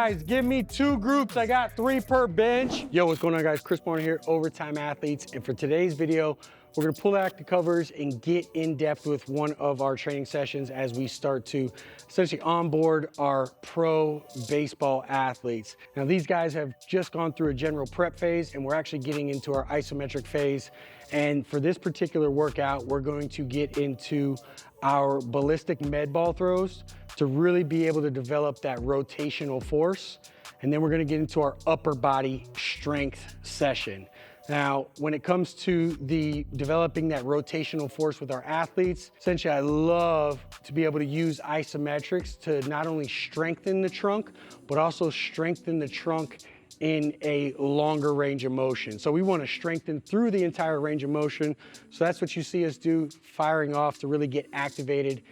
guys, give me 2 groups. I got 3 per bench. Yo, what's going on, guys? Chris Barner here, Overtime Athletes. And for today's video, we're gonna pull back the covers and get in depth with one of our training sessions as we start to essentially onboard our pro baseball athletes. Now, these guys have just gone through a general prep phase, and we're actually getting into our isometric phase. And for this particular workout, we're going to get into our ballistic med ball throws to really be able to develop that rotational force. And then we're gonna get into our upper body strength session. Now, when it comes to developing that rotational force with our athletes, essentially I love to be able to use isometrics to not only strengthen the trunk, but also strengthen the trunk in a longer range of motion. So we want to strengthen through the entire range of motion. So that's what you see us do, firing off to really get activated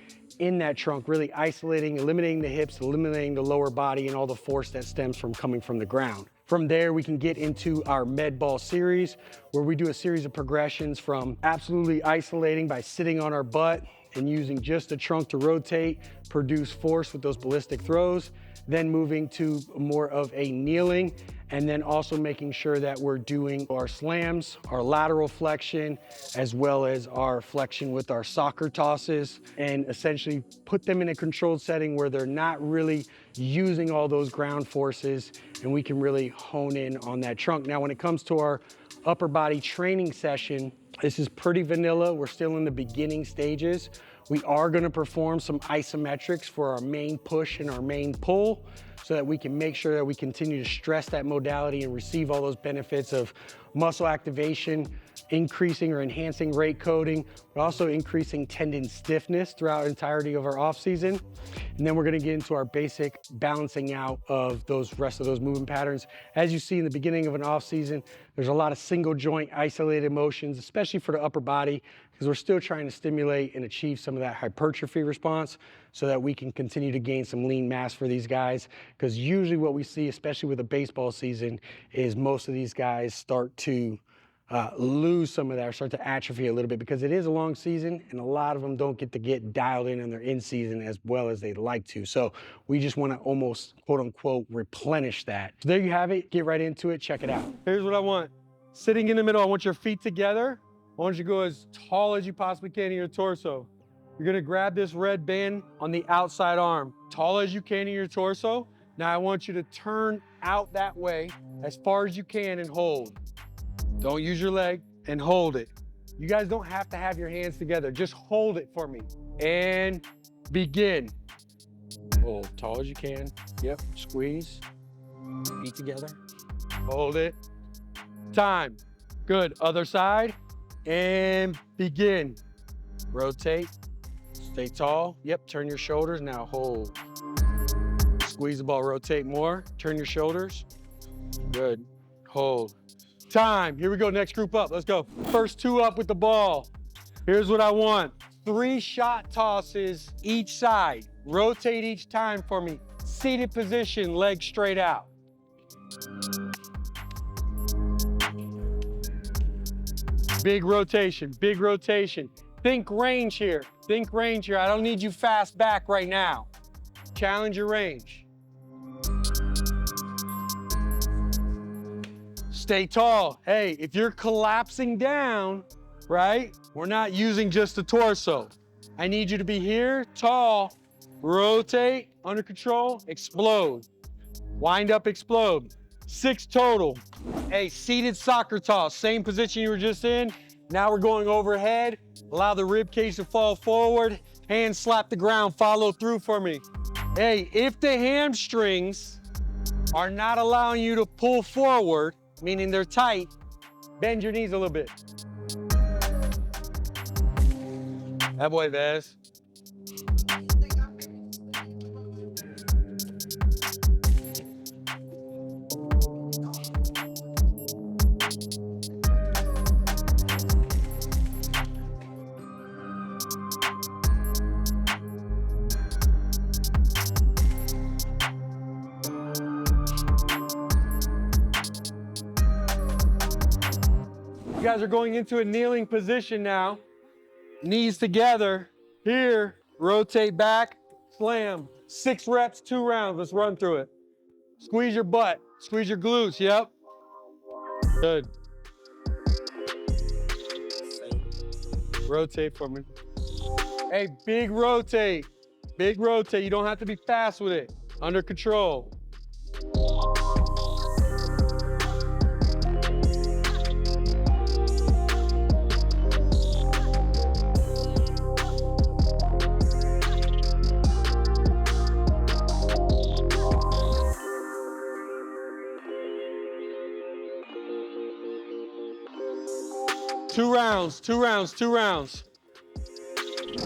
in that trunk, really isolating, eliminating the hips, eliminating the lower body and all the force that stems from coming from the ground. From there, we can get into our med ball series, where we do a series of progressions from absolutely isolating by sitting on our butt and using just the trunk to rotate, produce force with those ballistic throws, then moving to more of a kneeling, and then also making sure that we're doing our slams, our lateral flexion, as well as our flexion with our soccer tosses, and essentially put them in a controlled setting where they're not really using all those ground forces, and we can really hone in on that trunk. Now, when it comes to our upper body training session, this is pretty vanilla. We're still in the beginning stages. We are gonna perform some isometrics for our main push and our main pull so that we can make sure that we continue to stress that modality and receive all those benefits of muscle activation, increasing or enhancing rate coding, but also increasing tendon stiffness throughout the entirety of our off season. And then we're gonna get into our basic balancing out of those rest of those movement patterns. As you see in the beginning of an off season, there's a lot of single joint isolated motions, especially for the upper body, because we're still trying to stimulate and achieve some of that hypertrophy response so that we can continue to gain some lean mass for these guys. Because usually what we see, especially with a baseball season, is most of these guys start to lose some of that or start to atrophy a little bit because it is a long season and a lot of them don't get to get dialed in their in season as well as they'd like to. So we just want to almost quote unquote replenish that. So there you have it. Get right into it. Check it out. Here's what I want. Sitting in the middle, I want your feet together. I want you to go as tall as you possibly can in your torso. You're gonna grab this red band on the outside arm, tall as you can in your torso. Now I want you to turn out that way as far as you can and hold. Don't use your leg and hold it. You guys don't have to have your hands together. Just hold it for me. And begin. Hold tall as you can. Yep, squeeze. Feet together. Hold it. Time. Good, other side. And begin. Rotate. Stay tall. Yep, turn your shoulders. Now hold. Squeeze the ball, rotate more. Turn your shoulders. Good. Hold. Time. Here we go. Next group up. Let's go. First 2 up with the ball. Here's what I want. 3 shot tosses each side. Rotate each time for me. Seated position, legs straight out. Big rotation, big rotation. Think range here. Think range here. I don't need you fast back right now. Challenge your range. Stay tall. Hey, if you're collapsing down, right? We're not using just the torso. I need you to be here, tall, rotate, under control, explode. Wind up, explode. 6 total. Hey, seated soccer toss, same position you were just in. Now we're going overhead. Allow the rib cage to fall forward. Hands slap the ground, follow through for me. Hey, if the hamstrings are not allowing you to pull forward, meaning they're tight, bend your knees a little bit. That boy, Vaz. You guys are going into a kneeling position now. Knees together. Here, rotate back, slam. 6 reps, 2 rounds. Let's run through it. Squeeze your butt. Squeeze your glutes. Yep. Good. Rotate for me. Hey, big rotate. Big rotate. You don't have to be fast with it. Under control. Two rounds.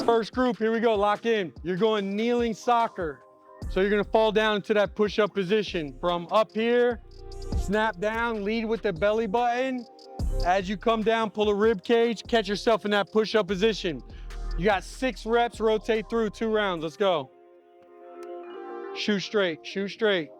First group, here we go, lock in. You're going kneeling soccer. So you're gonna fall down into that push-up position. From up here, snap down, lead with the belly button. As you come down, pull a rib cage, catch yourself in that push-up position. You got 6 reps, rotate through 2 rounds, let's go. Shoot straight, shoot straight.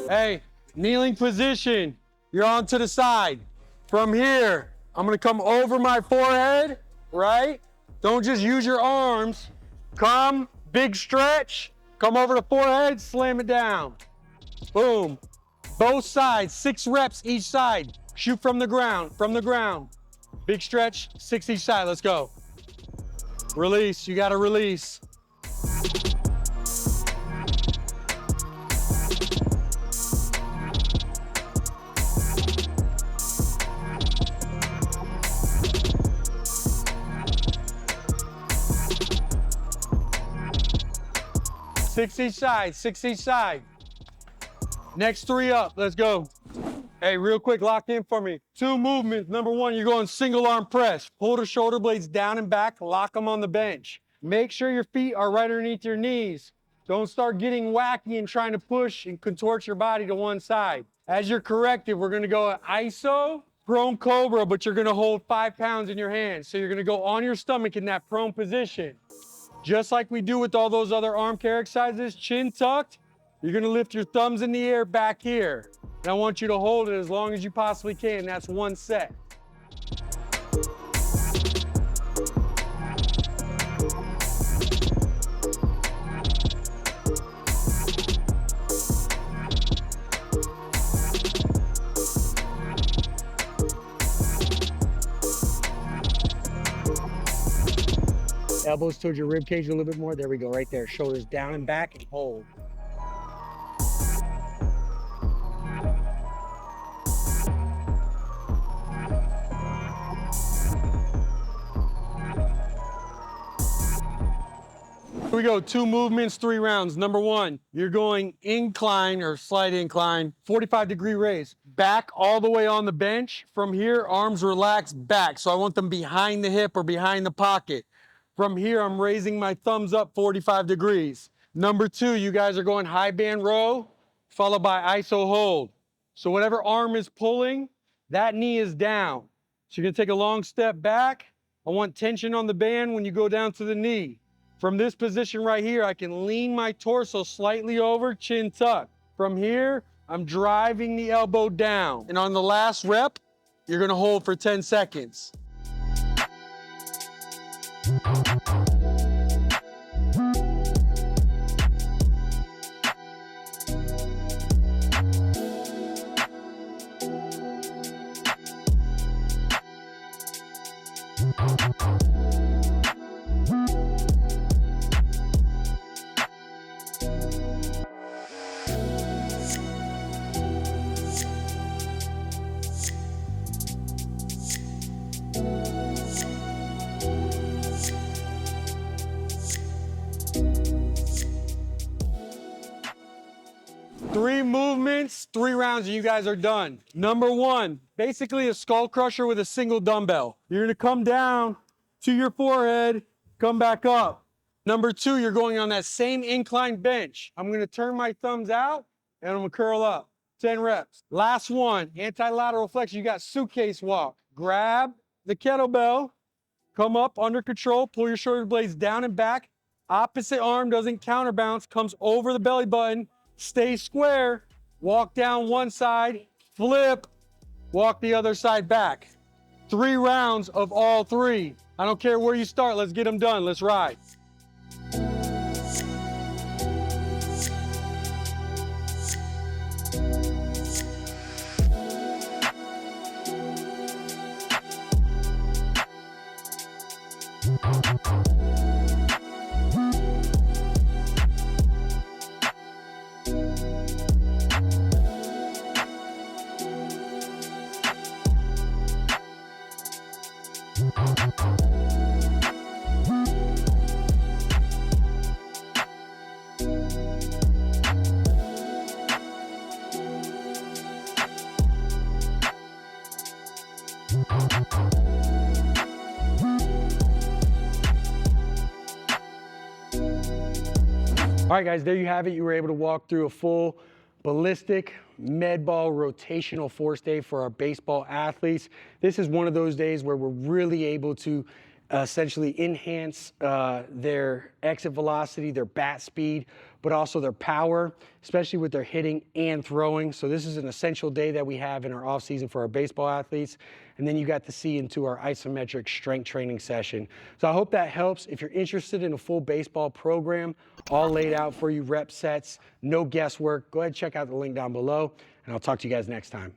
Hey, kneeling position. You're on to the side. From here, I'm gonna come over my forehead, right? Don't just use your arms. Come, big stretch. Come over the forehead, slam it down. Boom. Both sides, 6 reps each side. Shoot from the ground, Big stretch, 6 each side, let's go. Release, you gotta release. Six each side. Next 3 up, let's go. Hey, real quick, lock in for me. 2 movements. Number 1, you're going single arm press. Pull the shoulder blades down and back, lock them on the bench. Make sure your feet are right underneath your knees. Don't start getting wacky and trying to push and contort your body to one side. As your corrective, we're gonna go iso, prone cobra, but you're gonna hold 5 pounds in your hands. So you're gonna go on your stomach in that prone position. Just like we do with all those other arm care exercises, chin tucked, you're gonna lift your thumbs in the air back here. And I want you to hold it as long as you possibly can. That's 1 set. Elbows towards your rib cage a little bit more. There we go, right there. Shoulders down and back and hold. Here we go, 2 movements, 3 rounds. Number 1, you're going incline or slight incline, 45-degree raise. Back all the way on the bench. From here, arms relaxed back. So I want them behind the hip or behind the pocket. From here, I'm raising my thumbs up 45 degrees. Number 2, you guys are going high band row, followed by iso hold. So whatever arm is pulling, that knee is down. So you're gonna take a long step back. I want tension on the band when you go down to the knee. From this position right here, I can lean my torso slightly over, chin tucked. From here, I'm driving the elbow down. And on the last rep, you're gonna hold for 10 seconds. Three movements, 3 rounds, and you guys are done. Number 1, basically a skull crusher with a single dumbbell. You're gonna come down to your forehead, come back up. Number 2, you're going on that same incline bench. I'm gonna turn my thumbs out and I'm gonna curl up. 10 reps. Last one, anti-lateral flexion. You got suitcase walk. Grab the kettlebell, come up under control, pull your shoulder blades down and back. Opposite arm doesn't counterbalance, comes over the belly button, stay square, walk down one side, flip, walk the other side back. 3 rounds of all 3. I don't care where you start, let's get them done, let's ride. All right, guys, there you have it. You were able to walk through a full ballistic med ball rotational force day for our baseball athletes. This is one of those days where we're really able to essentially enhance their exit velocity, their bat speed, but also their power, especially with their hitting and throwing. So this is an essential day that we have in our off season for our baseball athletes. And then you got to see into our isometric strength training session. So I hope that helps. If you're interested in a full baseball program, all laid out for you, rep sets, no guesswork, go ahead and check out the link down below, and I'll talk to you guys next time.